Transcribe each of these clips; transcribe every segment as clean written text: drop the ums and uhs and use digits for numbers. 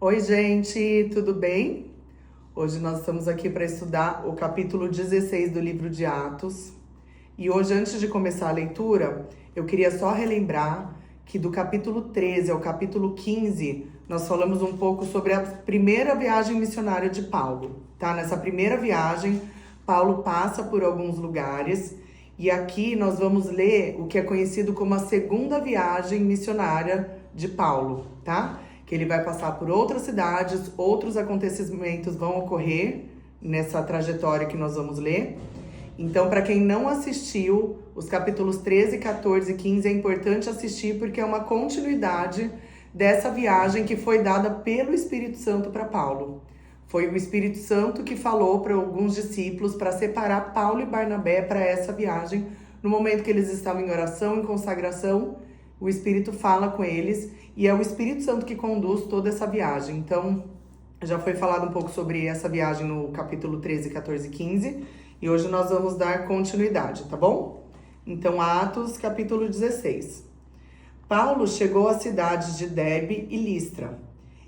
Oi, gente, tudo bem? Hoje nós estamos aqui para estudar o capítulo 16 do livro de Atos. E hoje, antes de começar a leitura, eu queria só relembrar que do capítulo 13 ao capítulo 15, nós falamos um pouco sobre a primeira viagem missionária de Paulo, tá? Nessa primeira viagem, Paulo passa por alguns lugares e aqui nós vamos ler o que é conhecido como a segunda viagem missionária de Paulo, tá? Que ele vai passar por outras cidades, outros acontecimentos vão ocorrer nessa trajetória que nós vamos ler. Então, para quem não assistiu, os capítulos 13, 14 e 15 é importante assistir porque é uma continuidade dessa viagem que foi dada pelo Espírito Santo para Paulo. Foi o Espírito Santo que falou para alguns discípulos para separar Paulo e Barnabé para essa viagem. No momento que eles estavam em oração, em consagração, o Espírito fala com eles e é o Espírito Santo que conduz toda essa viagem. Então, já foi falado um pouco sobre essa viagem no capítulo 13, 14 e 15 e hoje nós vamos dar continuidade, tá bom? Então, Atos, capítulo 16. Paulo chegou às cidades de Derbe e Listra.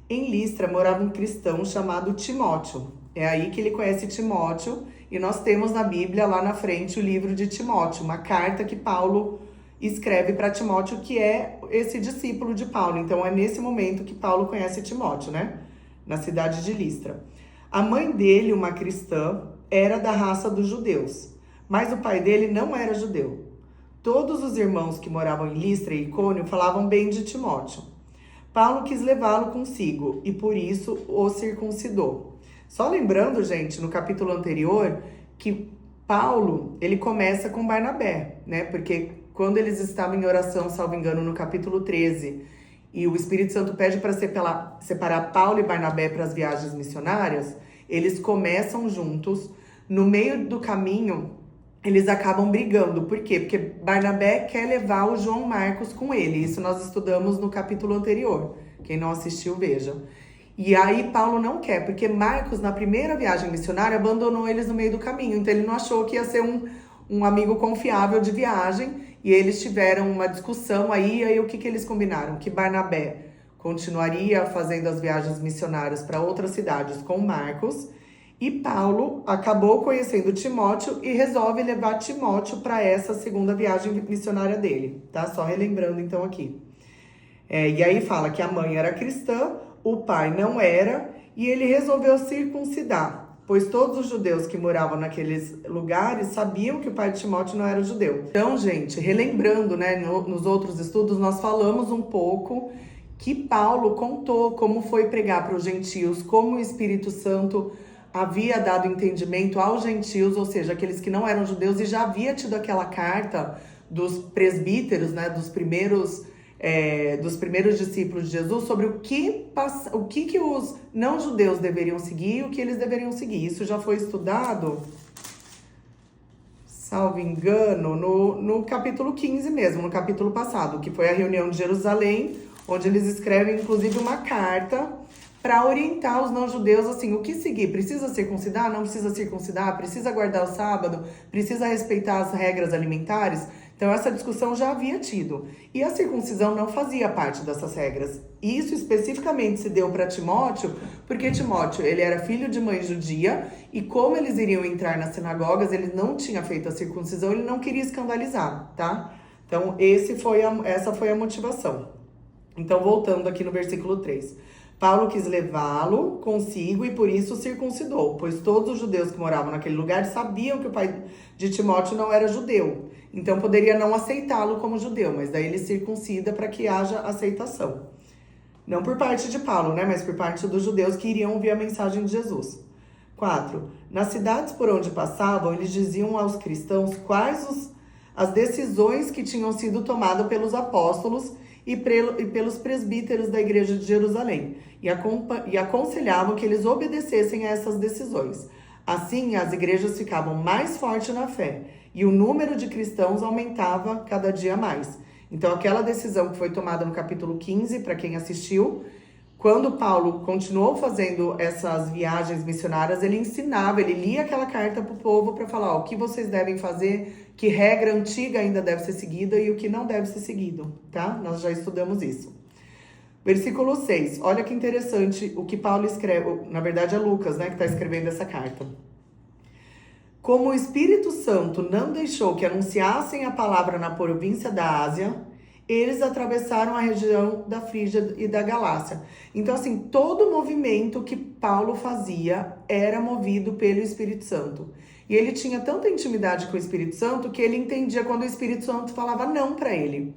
Em Listra morava um cristão chamado Timóteo. É aí que ele conhece Timóteo e nós temos na Bíblia, lá na frente, o livro de Timóteo, uma carta que Paulo escreve para Timóteo, que é esse discípulo de Paulo. Então, é nesse momento que Paulo conhece Timóteo, né? Na cidade de Listra. A mãe dele, uma cristã, era da raça dos judeus, mas o pai dele não era judeu. Todos os irmãos que moravam em Listra e Icônio falavam bem de Timóteo. Paulo quis levá-lo consigo e por isso o circuncidou. Só lembrando, gente, no capítulo anterior, que Paulo, ele começa com Barnabé, né? Porque quando eles estavam em oração, salvo engano, no capítulo 13, e o Espírito Santo pede para separar Paulo e Barnabé para as viagens missionárias, eles começam juntos. No meio do caminho, eles acabam brigando. Por quê? Porque Barnabé quer levar o João Marcos com ele. Isso nós estudamos no capítulo anterior. Quem não assistiu, veja. E aí Paulo não quer, porque Marcos, na primeira viagem missionária, abandonou eles no meio do caminho. Então ele não achou que ia ser um amigo confiável de viagem. E eles tiveram uma discussão aí. E aí o que eles combinaram? Que Barnabé continuaria fazendo as viagens missionárias para outras cidades com Marcos. E Paulo acabou conhecendo Timóteo e resolve levar Timóteo para essa segunda viagem missionária dele, tá? Só relembrando então aqui. E aí fala que a mãe era cristã, o pai não era, e ele resolveu circuncidar, pois todos os judeus que moravam naqueles lugares sabiam que o pai de Timóteo não era judeu. Então, gente, relembrando, né, nos outros estudos nós falamos um pouco que Paulo contou como foi pregar para os gentios, como o Espírito Santo havia dado entendimento aos gentios, ou seja, aqueles que não eram judeus, e já havia tido aquela carta dos presbíteros, né, dos primeiros discípulos de Jesus, sobre o que os não-judeus deveriam seguir e o que eles deveriam seguir. Isso já foi estudado, salvo engano, no capítulo 15 mesmo, no capítulo passado, que foi a reunião de Jerusalém, onde eles escrevem, inclusive, uma carta para orientar os não-judeus, assim, o que seguir? Precisa circuncidar? Não precisa circuncidar? Precisa guardar o sábado? Precisa respeitar as regras alimentares? Então, essa discussão já havia tido. E a circuncisão não fazia parte dessas regras. E isso especificamente se deu para Timóteo, porque Timóteo, ele era filho de mãe judia, e como eles iriam entrar nas sinagogas, ele não tinha feito a circuncisão, ele não queria escandalizar, tá? Então, essa foi a motivação. Então, voltando aqui no versículo 3. Paulo quis levá-lo consigo e por isso o circuncidou, pois todos os judeus que moravam naquele lugar sabiam que o pai de Timóteo não era judeu. Então poderia não aceitá-lo como judeu, mas daí ele circuncida para que haja aceitação. Não por parte de Paulo, né, mas por parte dos judeus que iriam ouvir a mensagem de Jesus. 4. Nas cidades por onde passavam, eles diziam aos cristãos quais as decisões que tinham sido tomadas pelos apóstolos e pelos presbíteros da igreja de Jerusalém, e aconselhavam que eles obedecessem a essas decisões. Assim, as igrejas ficavam mais fortes na fé, e o número de cristãos aumentava cada dia mais. Então, aquela decisão que foi tomada no capítulo 15, para quem assistiu, quando Paulo continuou fazendo essas viagens missionárias, ele ensinava, ele lia aquela carta para o povo para falar, o que vocês devem fazer, que regra antiga ainda deve ser seguida e o que não deve ser seguido, tá? Nós já estudamos isso. Versículo 6. Olha que interessante o que Paulo escreve. Na verdade é Lucas, né, que está escrevendo essa carta. Como o Espírito Santo não deixou que anunciassem a palavra na província da Ásia, eles atravessaram a região da Frígia e da Galácia. Então, assim, todo o movimento que Paulo fazia era movido pelo Espírito Santo. E ele tinha tanta intimidade com o Espírito Santo que ele entendia quando o Espírito Santo falava não para ele.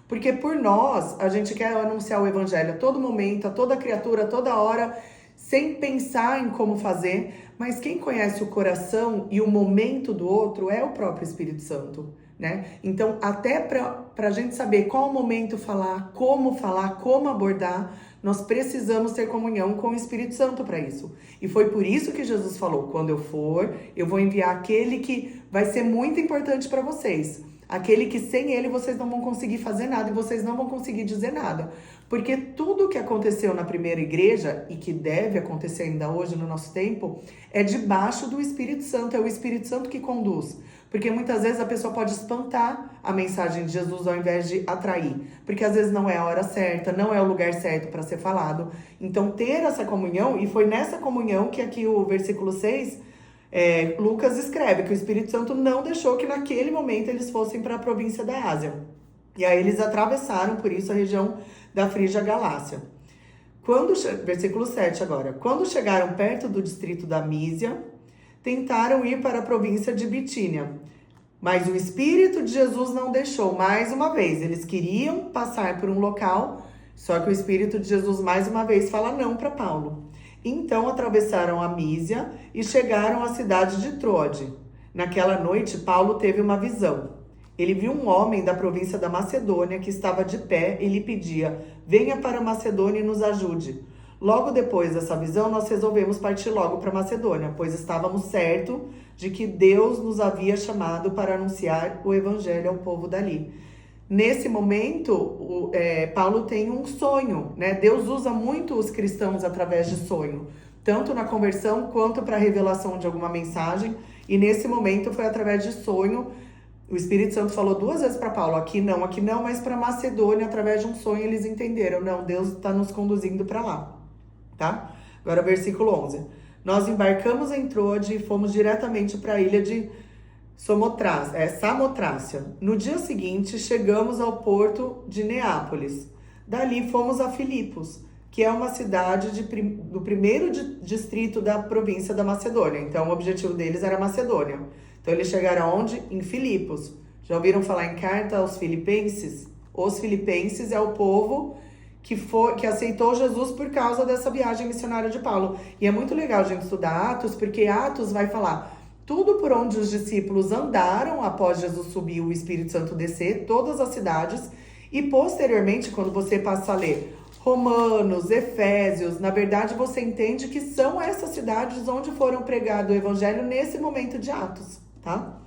Porque por nós, a gente quer anunciar o evangelho a todo momento, a toda criatura, a toda hora, sem pensar em como fazer. Mas quem conhece o coração e o momento do outro é o próprio Espírito Santo, né? Então, até para a gente saber qual momento falar, como abordar, nós precisamos ter comunhão com o Espírito Santo para isso. E foi por isso que Jesus falou, quando eu for, eu vou enviar aquele que vai ser muito importante para vocês. Aquele que sem ele vocês não vão conseguir fazer nada e vocês não vão conseguir dizer nada. Porque tudo que aconteceu na primeira igreja, e que deve acontecer ainda hoje no nosso tempo, é debaixo do Espírito Santo, é o Espírito Santo que conduz. Porque muitas vezes a pessoa pode espantar a mensagem de Jesus ao invés de atrair. Porque às vezes não é a hora certa, não é o lugar certo para ser falado. Então ter essa comunhão, e foi nessa comunhão que aqui o versículo 6... Lucas escreve que o Espírito Santo não deixou que naquele momento eles fossem para a província da Ásia. E aí eles atravessaram, por isso, a região da Frígia Galácia. Versículo 7 agora. Quando chegaram perto do distrito da Mísia, tentaram ir para a província de Bitínia. Mas o Espírito de Jesus não deixou, mais uma vez. Eles queriam passar por um local, só que o Espírito de Jesus, mais uma vez, fala não para Paulo. Então atravessaram a Mísia e chegaram à cidade de Troade. Naquela noite, Paulo teve uma visão. Ele viu um homem da província da Macedônia que estava de pé e lhe pedia: venha para a Macedônia e nos ajude. Logo depois dessa visão, nós resolvemos partir logo para a Macedônia, pois estávamos certos de que Deus nos havia chamado para anunciar o evangelho ao povo dali. Nesse momento, Paulo tem um sonho, né? Deus usa muito os cristãos através de sonho, tanto na conversão quanto para a revelação de alguma mensagem. E nesse momento foi através de sonho. O Espírito Santo falou 2 vezes para Paulo, aqui não, mas para Macedônia, através de um sonho, eles entenderam. Não, Deus está nos conduzindo para lá, tá? Agora, versículo 11. Nós embarcamos em Troade e fomos diretamente para a ilha de Samotrácia. No dia seguinte, chegamos ao porto de Neápolis. Dali fomos a Filipos, que é uma cidade do primeiro distrito da província da Macedônia. Então, o objetivo deles era Macedônia. Então, eles chegaram aonde? Em Filipos. Já ouviram falar em carta aos filipenses? Os filipenses é o povo que aceitou Jesus por causa dessa viagem missionária de Paulo. E é muito legal a gente estudar Atos, porque Atos vai falar tudo por onde os discípulos andaram após Jesus subir, o Espírito Santo descer, todas as cidades. E posteriormente, quando você passa a ler Romanos, Efésios, na verdade você entende que são essas cidades onde foram pregado o evangelho nesse momento de Atos, tá?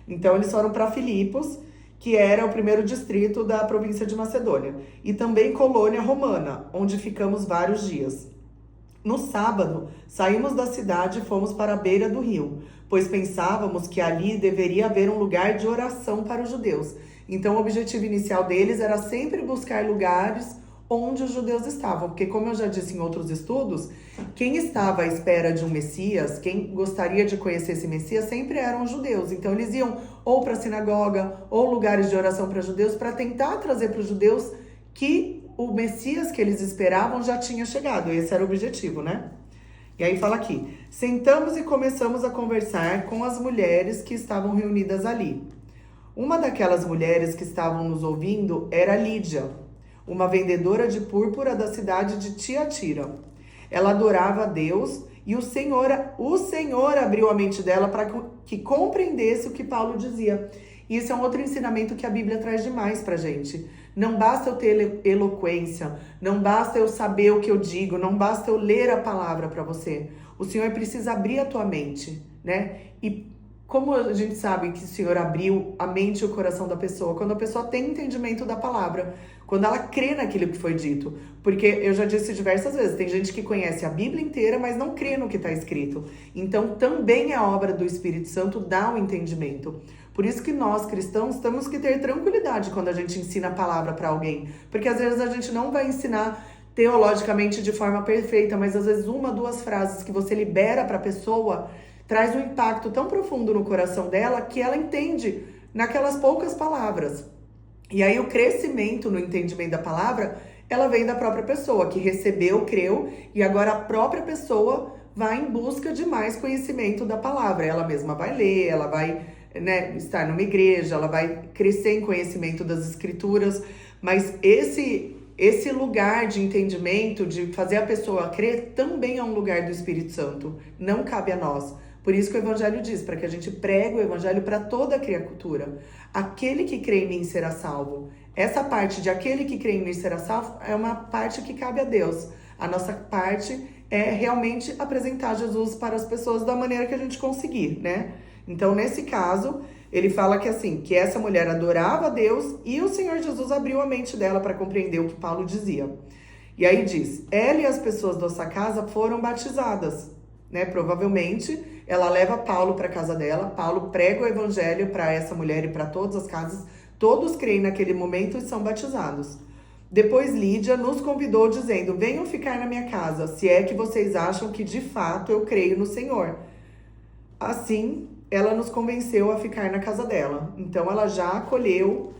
Então eles foram para Filipos, que era o primeiro distrito da província de Macedônia, e também colônia romana, onde ficamos vários dias. No sábado, saímos da cidade e fomos para a beira do rio, pois pensávamos que ali deveria haver um lugar de oração para os judeus. Então o objetivo inicial deles era sempre buscar lugares onde os judeus estavam, porque como eu já disse em outros estudos, quem estava à espera de um Messias, quem gostaria de conhecer esse Messias, sempre eram os judeus. Então eles iam ou para a sinagoga, ou lugares de oração para judeus, para tentar trazer para os judeus que o Messias que eles esperavam já tinha chegado. Esse era o objetivo, né? E aí fala aqui, sentamos e começamos a conversar com as mulheres que estavam reunidas ali. Uma daquelas mulheres que estavam nos ouvindo era Lídia, uma vendedora de púrpura da cidade de Tiatira. Ela adorava a Deus e o Senhor abriu a mente dela para que compreendesse o que Paulo dizia. E isso é um outro ensinamento que a Bíblia traz demais pra gente. Não basta eu ter eloquência, não basta eu saber o que eu digo, não basta eu ler a palavra para você. O Senhor precisa abrir a tua mente, né? E como a gente sabe que o Senhor abriu a mente e o coração da pessoa? Quando a pessoa tem entendimento da palavra, quando ela crê naquilo que foi dito. Porque eu já disse diversas vezes, tem gente que conhece a Bíblia inteira, mas não crê no que está escrito. Então também a obra do Espírito Santo dá o entendimento. Por isso que nós, cristãos, temos que ter tranquilidade quando a gente ensina a palavra para alguém. Porque às vezes a gente não vai ensinar teologicamente de forma perfeita, mas às vezes uma, duas frases que você libera para a pessoa traz um impacto tão profundo no coração dela que ela entende naquelas poucas palavras. E aí o crescimento no entendimento da palavra, ela vem da própria pessoa, que recebeu, creu, e agora a própria pessoa vai em busca de mais conhecimento da palavra. Ela mesma vai ler, ela vai, né, estar numa igreja, ela vai crescer em conhecimento das escrituras, mas esse lugar de entendimento, de fazer a pessoa crer, também é um lugar do Espírito Santo, não cabe a nós. Por isso que o Evangelho diz, para que a gente pregue o Evangelho para toda a criatura. Aquele que crê em mim será salvo. Essa parte de aquele que crê em mim será salvo é uma parte que cabe a Deus. A nossa parte é realmente apresentar Jesus para as pessoas da maneira que a gente conseguir, né? Então, nesse caso, ele fala que assim, que essa mulher adorava a Deus e o Senhor Jesus abriu a mente dela para compreender o que Paulo dizia. E aí diz, ela e as pessoas da sua casa foram batizadas, né? Provavelmente ela leva Paulo para a casa dela, Paulo prega o evangelho para essa mulher e para todas as casas, todos creem naquele momento e são batizados. Depois Lídia nos convidou dizendo, venham ficar na minha casa, se é que vocês acham que de fato eu creio no Senhor. Assim, ela nos convenceu a ficar na casa dela. Então ela já acolheu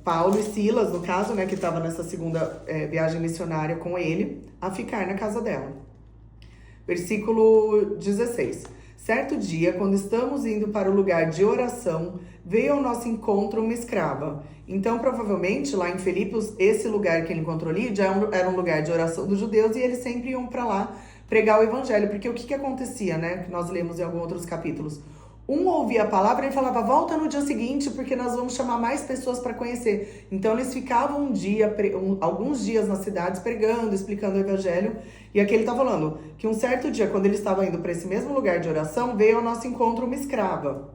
Paulo e Silas, no caso, né, que estava nessa segunda viagem missionária com ele, a ficar na casa dela. Versículo 16. Certo dia, quando estamos indo para o lugar de oração, veio ao nosso encontro uma escrava. Então, provavelmente, lá em Filipos, esse lugar que ele encontrou Lídia era um lugar de oração dos judeus e eles sempre iam para lá pregar o evangelho. Porque o que acontecia, né? Que nós lemos em alguns outros capítulos. Um ouvia a palavra e falava, volta no dia seguinte, porque nós vamos chamar mais pessoas para conhecer. Então, eles ficavam alguns dias nas cidades pregando, explicando o evangelho. E aqui ele está falando que um certo dia, quando ele estava indo para esse mesmo lugar de oração, veio ao nosso encontro uma escrava.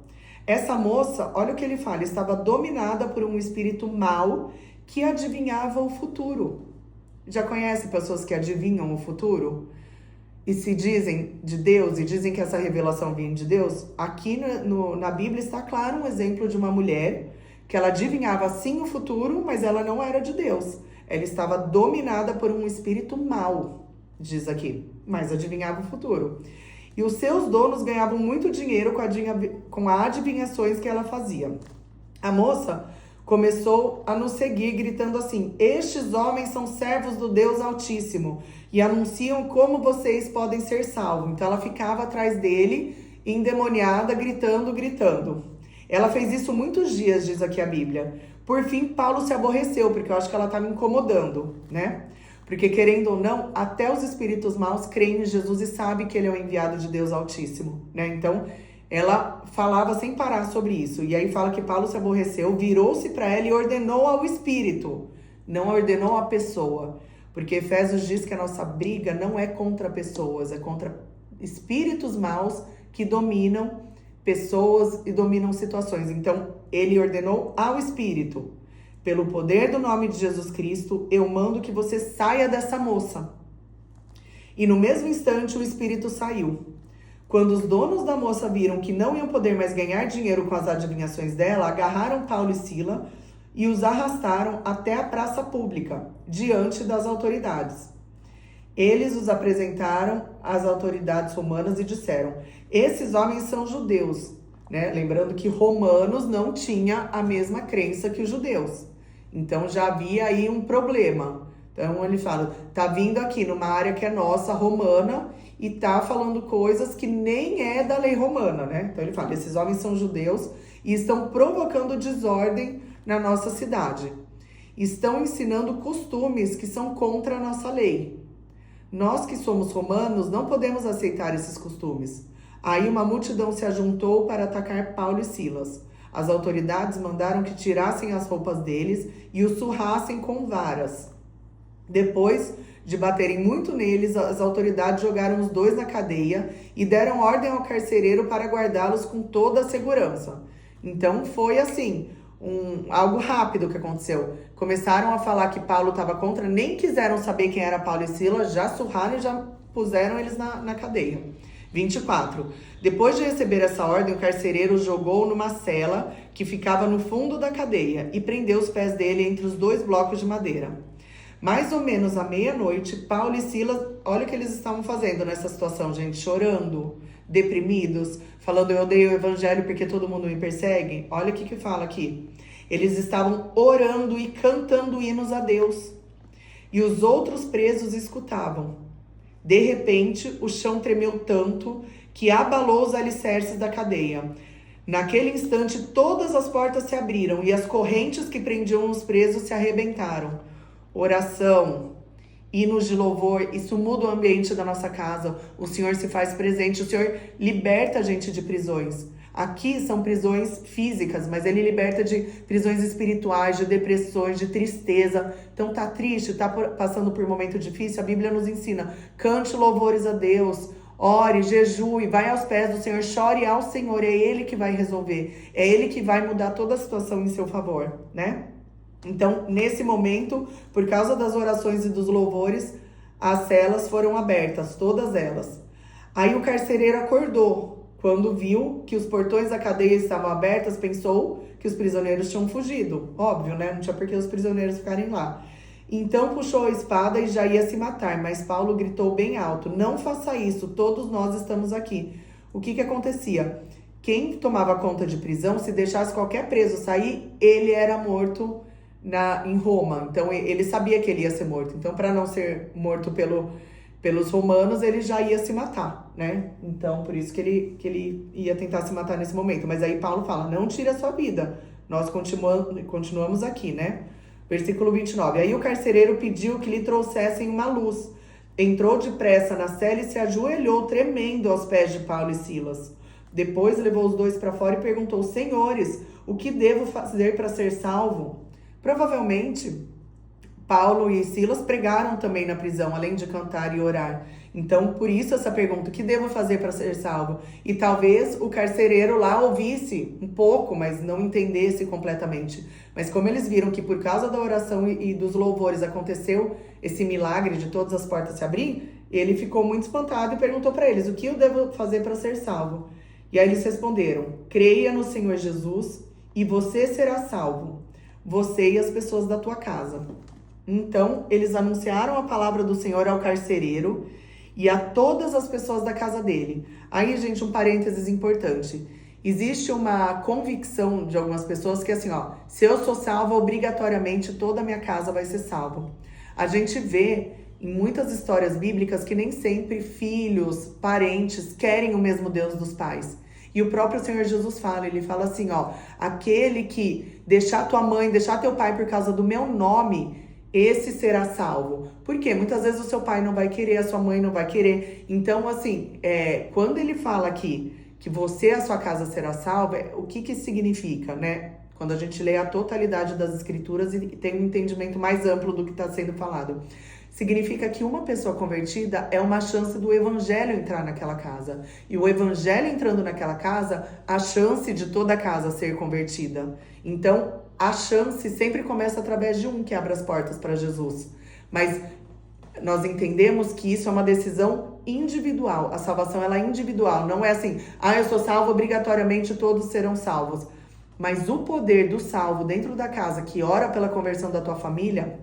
Essa moça, olha o que ele fala, estava dominada por um espírito mau que adivinhava o futuro. Já conhece pessoas que adivinham o futuro? E se dizem de Deus e dizem que essa revelação vem de Deus? Aqui na Bíblia está claro um exemplo de uma mulher que ela adivinhava sim o futuro, mas ela não era de Deus. Ela estava dominada por um espírito mau, diz aqui, mas adivinhava o futuro. E os seus donos ganhavam muito dinheiro com adivinhações que ela fazia. A moça começou a nos seguir gritando assim, estes homens são servos do Deus Altíssimo e anunciam como vocês podem ser salvos. Então ela ficava atrás dele, endemoniada, gritando. Ela fez isso muitos dias, diz aqui a Bíblia. Por fim, Paulo se aborreceu, porque eu acho que ela estava me incomodando, né? Porque, querendo ou não, até os espíritos maus creem em Jesus e sabem que ele é o enviado de Deus Altíssimo, né? Então, ela falava sem parar sobre isso. E aí fala que Paulo se aborreceu, virou-se para ela e ordenou ao espírito, não ordenou à pessoa. Porque Efésios diz que a nossa briga não é contra pessoas, é contra espíritos maus que dominam pessoas e dominam situações. Então, ele ordenou ao espírito, pelo poder do nome de Jesus Cristo, eu mando que você saia dessa moça. E no mesmo instante, o espírito saiu. Quando os donos da moça viram que não iam poder mais ganhar dinheiro com as adivinhações dela, agarraram Paulo e Silas e os arrastaram até a praça pública, diante das autoridades. Eles os apresentaram às autoridades romanas e disseram, esses homens são judeus, né? Lembrando que romanos não tinham a mesma crença que os judeus. Então já havia aí um problema. Então ele fala, tá vindo aqui numa área que é nossa, romana, e tá falando coisas que nem é da lei romana, né? Então ele fala, esses homens são judeus e estão provocando desordem na nossa cidade. Estão ensinando costumes que são contra a nossa lei. Nós que somos romanos não podemos aceitar esses costumes. Aí uma multidão se ajuntou para atacar Paulo e Silas. As autoridades mandaram que tirassem as roupas deles e os surrassem com varas. Depois de baterem muito neles, as autoridades jogaram os dois na cadeia e deram ordem ao carcereiro para guardá-los com toda a segurança. Então foi assim, algo rápido que aconteceu. Começaram a falar que Paulo estava contra, nem quiseram saber quem era Paulo e Silas, já surraram e já puseram eles na cadeia. 24. Depois de receber essa ordem, o carcereiro os jogou numa cela que ficava no fundo da cadeia e prendeu os pés dele entre os dois blocos de madeira. Mais ou menos à meia-noite, Paulo e Silas, olha o que eles estavam fazendo nessa situação, gente, chorando, deprimidos, falando eu odeio o evangelho porque todo mundo me persegue. Olha o que fala aqui. Eles estavam orando e cantando hinos a Deus. E os outros presos escutavam. De repente, o chão tremeu tanto que abalou os alicerces da cadeia. Naquele instante, todas as portas se abriram e as correntes que prendiam os presos se arrebentaram. Oração, hinos de louvor, isso muda o ambiente da nossa casa. O Senhor se faz presente, o Senhor liberta a gente de prisões. Aqui são prisões físicas, mas Ele liberta de prisões espirituais, de depressões, de tristeza. Então tá triste, tá passando por um momento difícil, a Bíblia nos ensina, cante louvores a Deus, ore, jejue, vai aos pés do Senhor, chore ao Senhor, é Ele que vai resolver, é Ele que vai mudar toda a situação em seu favor, né? Então, nesse momento, por causa das orações e dos louvores, as celas foram abertas, todas elas. Aí o carcereiro acordou. Quando viu que os portões da cadeia estavam abertos, pensou que os prisioneiros tinham fugido. Óbvio, né? Não tinha por que os prisioneiros ficarem lá. Então puxou a espada e já ia se matar, mas Paulo gritou bem alto, não faça isso, todos nós estamos aqui. O que acontecia? Quem tomava conta de prisão, se deixasse qualquer preso sair, ele era morto em Roma. Então ele sabia que ele ia ser morto. Então, para não ser morto pelos romanos, ele já ia se matar, né? Então, por isso que ele ia tentar se matar nesse momento. Mas aí Paulo fala, não tire a sua vida. Nós continuamos aqui, né? Versículo 29. Aí o carcereiro pediu que lhe trouxessem uma luz. Entrou depressa na cela e se ajoelhou, tremendo aos pés de Paulo e Silas. Depois levou os dois para fora e perguntou, senhores, o que devo fazer para ser salvo? Provavelmente, Paulo e Silas pregaram também na prisão, além de cantar e orar. Então, por isso essa pergunta, o que devo fazer para ser salvo? E talvez o carcereiro lá ouvisse um pouco, mas não entendesse completamente. Mas como eles viram que por causa da oração e dos louvores aconteceu esse milagre de todas as portas se abrir, ele ficou muito espantado e perguntou para eles, o que eu devo fazer para ser salvo? E aí eles responderam, creia no Senhor Jesus e você será salvo, você e as pessoas da tua casa. Então, eles anunciaram a palavra do Senhor ao carcereiro e a todas as pessoas da casa dele. Aí, gente, um parênteses importante. Existe uma convicção de algumas pessoas que assim, ó, se eu sou salva, obrigatoriamente toda a minha casa vai ser salva. A gente vê em muitas histórias bíblicas que nem sempre filhos, parentes querem o mesmo Deus dos pais. E o próprio Senhor Jesus fala, ele fala assim, ó, aquele que deixar tua mãe, deixar teu pai por causa do meu nome, esse será salvo. Por quê? Muitas vezes o seu pai não vai querer, a sua mãe não vai querer. Então, assim, quando ele fala aqui que você e a sua casa será salva, o que significa, né? Quando a gente lê a totalidade das escrituras e tem um entendimento mais amplo do que está sendo falado. Significa que uma pessoa convertida é uma chance do evangelho entrar naquela casa. E o evangelho entrando naquela casa, a chance de toda a casa ser convertida. Então, a chance sempre começa através de um que abre as portas para Jesus. Mas nós entendemos que isso é uma decisão individual. A salvação ela é individual. Não é assim, eu sou salvo, obrigatoriamente todos serão salvos. Mas o poder do salvo dentro da casa, que ora pela conversão da tua família,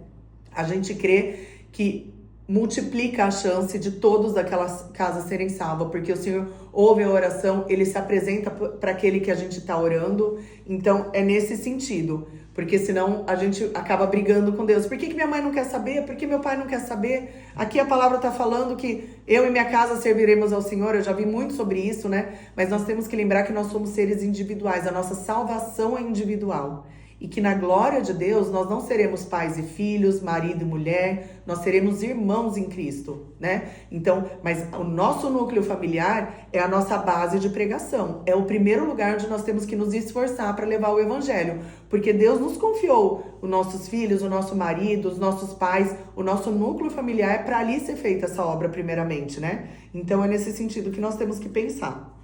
a gente crê que multiplica a chance de todos daquelas casas serem salvas, porque o Senhor ouve a oração, Ele se apresenta para aquele que a gente está orando, então é nesse sentido, porque senão a gente acaba brigando com Deus. Por que minha mãe não quer saber? Por que meu pai não quer saber? Aqui a palavra está falando que eu e minha casa serviremos ao Senhor, eu já vi muito sobre isso, né? Mas nós temos que lembrar que nós somos seres individuais, a nossa salvação é individual. E que na glória de Deus nós não seremos pais e filhos, marido e mulher, nós seremos irmãos em Cristo, né? Então, mas o nosso núcleo familiar é a nossa base de pregação. É o primeiro lugar onde nós temos que nos esforçar para levar o evangelho. Porque Deus nos confiou os nossos filhos, o nosso marido, os nossos pais, o nosso núcleo familiar para ali ser feita essa obra primeiramente, né? Então é nesse sentido que nós temos que pensar.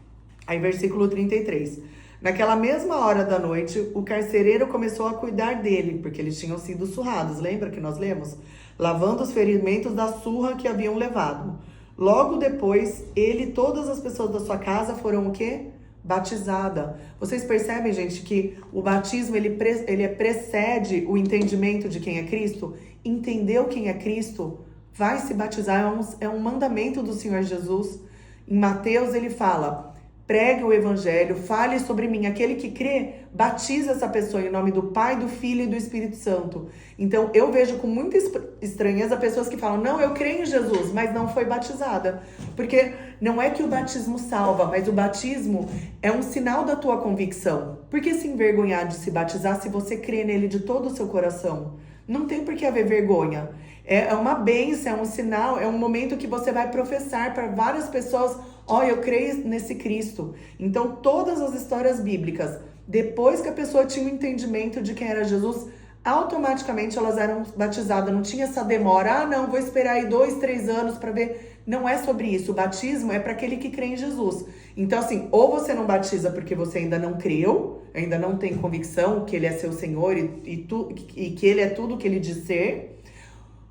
Aí versículo 33. Naquela mesma hora da noite, o carcereiro começou a cuidar dele, porque eles tinham sido surrados, lembra que nós lemos? Lavando os ferimentos da surra que haviam levado. Logo depois, ele e todas as pessoas da sua casa foram o quê? Batizada. Vocês percebem, gente, que o batismo ele precede o entendimento de quem é Cristo? entendeu quem é Cristo, vai se batizar. É um mandamento do Senhor Jesus. Em Mateus ele fala: pregue o evangelho, fale sobre mim. Aquele que crê, batiza essa pessoa em nome do Pai, do Filho e do Espírito Santo. Então, eu vejo com muita estranheza pessoas que falam: não, eu creio em Jesus, mas não foi batizada. Porque não é que o batismo salva, mas o batismo é um sinal da tua convicção. Por que se envergonhar de se batizar se você crê nele de todo o seu coração? Não tem por que haver vergonha. É uma bênção, é um sinal, é um momento que você vai professar para várias pessoas: ó, eu creio nesse Cristo. Então, todas as histórias bíblicas, depois que a pessoa tinha um entendimento de quem era Jesus, automaticamente elas eram batizadas. Não tinha essa demora: ah, não, vou esperar aí 2, 3 anos para ver. Não é sobre isso. O batismo é para aquele que crê em Jesus. Então, assim, ou você não batiza porque você ainda não creu, ainda não tem convicção que ele é seu Senhor e que ele é tudo o que ele diz ser,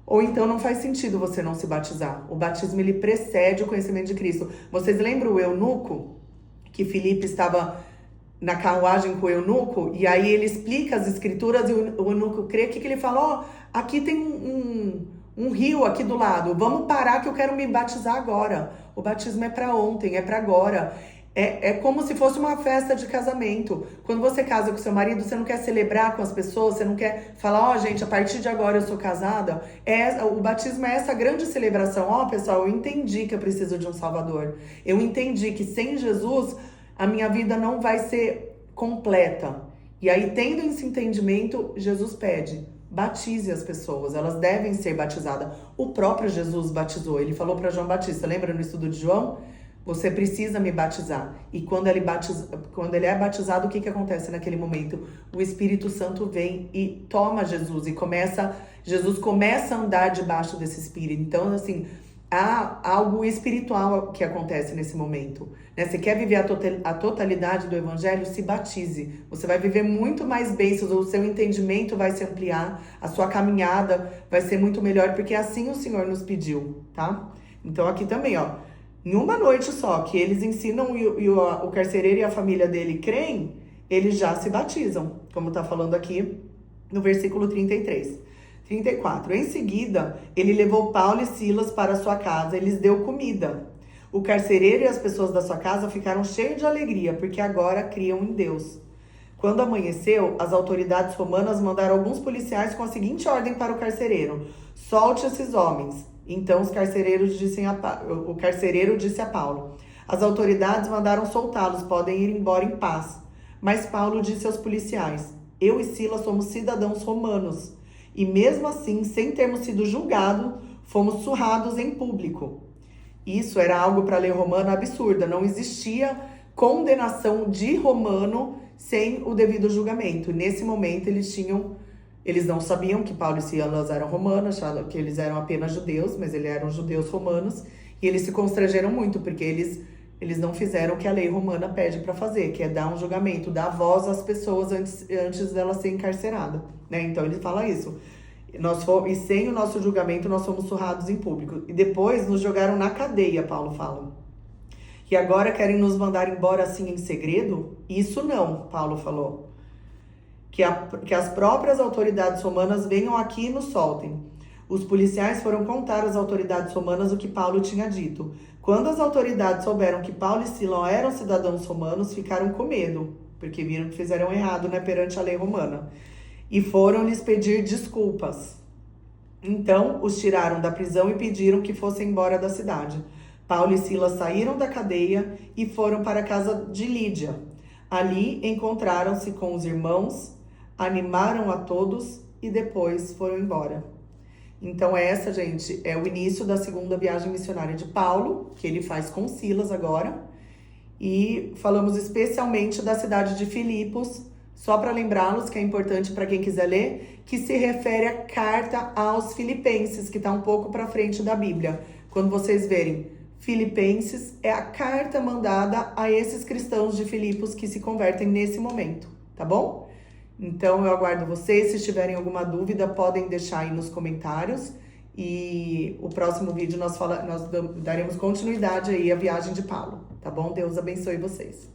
ou então não faz sentido você não se batizar. O batismo, ele precede o conhecimento de Cristo. Vocês lembram o eunuco? Que Filipe estava na carruagem com o eunuco, e aí ele explica as escrituras e o eunuco crê. O que ele fala? Ó, aqui tem um rio aqui do lado, vamos parar que eu quero me batizar agora. O batismo é para ontem, é para agora. É como se fosse uma festa de casamento. Quando você casa com seu marido, você não quer celebrar com as pessoas, você não quer falar: ó, gente, a partir de agora eu sou casada. O batismo é essa grande celebração. Ó, pessoal, eu entendi que eu preciso de um Salvador. Eu entendi que sem Jesus a minha vida não vai ser completa. E aí, tendo esse entendimento, Jesus pede: batize as pessoas, elas devem ser batizadas. O próprio Jesus batizou. Ele falou para João Batista, lembra no estudo de João? Você precisa me batizar. E quando ele é batizado, o que acontece naquele momento? O Espírito Santo vem e toma Jesus. E Jesus começa a andar debaixo desse Espírito. Então, assim, há algo espiritual que acontece nesse momento. Né? Você quer viver a totalidade do Evangelho? Se batize. Você vai viver muito mais bênçãos, o seu entendimento vai se ampliar, a sua caminhada vai ser muito melhor, porque assim o Senhor nos pediu, tá? Então, aqui também, ó. Em uma noite só, que eles ensinam e o carcereiro e a família dele creem, eles já se batizam, como está falando aqui no versículo 33. 34. Em seguida, ele levou Paulo e Silas para sua casa e lhes deu comida. O carcereiro e as pessoas da sua casa ficaram cheios de alegria, porque agora criam em Deus. Quando amanheceu, as autoridades romanas mandaram alguns policiais com a seguinte ordem para o carcereiro: solte esses homens. Então o carcereiro disse a Paulo: as autoridades mandaram soltá-los, podem ir embora em paz. Mas Paulo disse aos policiais: eu e Silas somos cidadãos romanos, e mesmo assim, sem termos sido julgados, fomos surrados em público. Isso era algo para a lei romana absurda. Não existia condenação de romano sem o devido julgamento. Nesse momento eles não sabiam que Paulo e Silas eram romanos, achavam que eles eram apenas judeus, mas eles eram judeus romanos, e eles se constrangeram muito, porque eles não fizeram o que a lei romana pede para fazer, que é dar um julgamento, dar voz às pessoas antes delas serem encarceradas, né? Então ele fala isso. E sem o nosso julgamento, nós fomos surrados em público. E depois nos jogaram na cadeia, Paulo fala. E agora querem nos mandar embora assim em segredo? Isso não, Paulo falou. Que as próprias autoridades romanas venham aqui e nos soltem. Os policiais foram contar às autoridades romanas o que Paulo tinha dito. Quando as autoridades souberam que Paulo e Silas eram cidadãos romanos, ficaram com medo, porque viram que fizeram errado, né, perante a lei romana. E foram lhes pedir desculpas. Então, os tiraram da prisão e pediram que fossem embora da cidade. Paulo e Silas saíram da cadeia e foram para a casa de Lídia. Ali encontraram-se com os irmãos, animaram a todos e depois foram embora. Então essa, gente, é o início da segunda viagem missionária de Paulo, que ele faz com Silas agora. E falamos especialmente da cidade de Filipos, só para lembrá-los, que é importante para quem quiser ler, que se refere à carta aos Filipenses, que está um pouco para frente da Bíblia. Quando vocês verem Filipenses, é a carta mandada a esses cristãos de Filipos que se convertem nesse momento, tá bom? Então eu aguardo vocês. Se tiverem alguma dúvida, podem deixar aí nos comentários. E o próximo vídeo nós daremos continuidade aí à viagem de Paulo, tá bom? Deus abençoe vocês.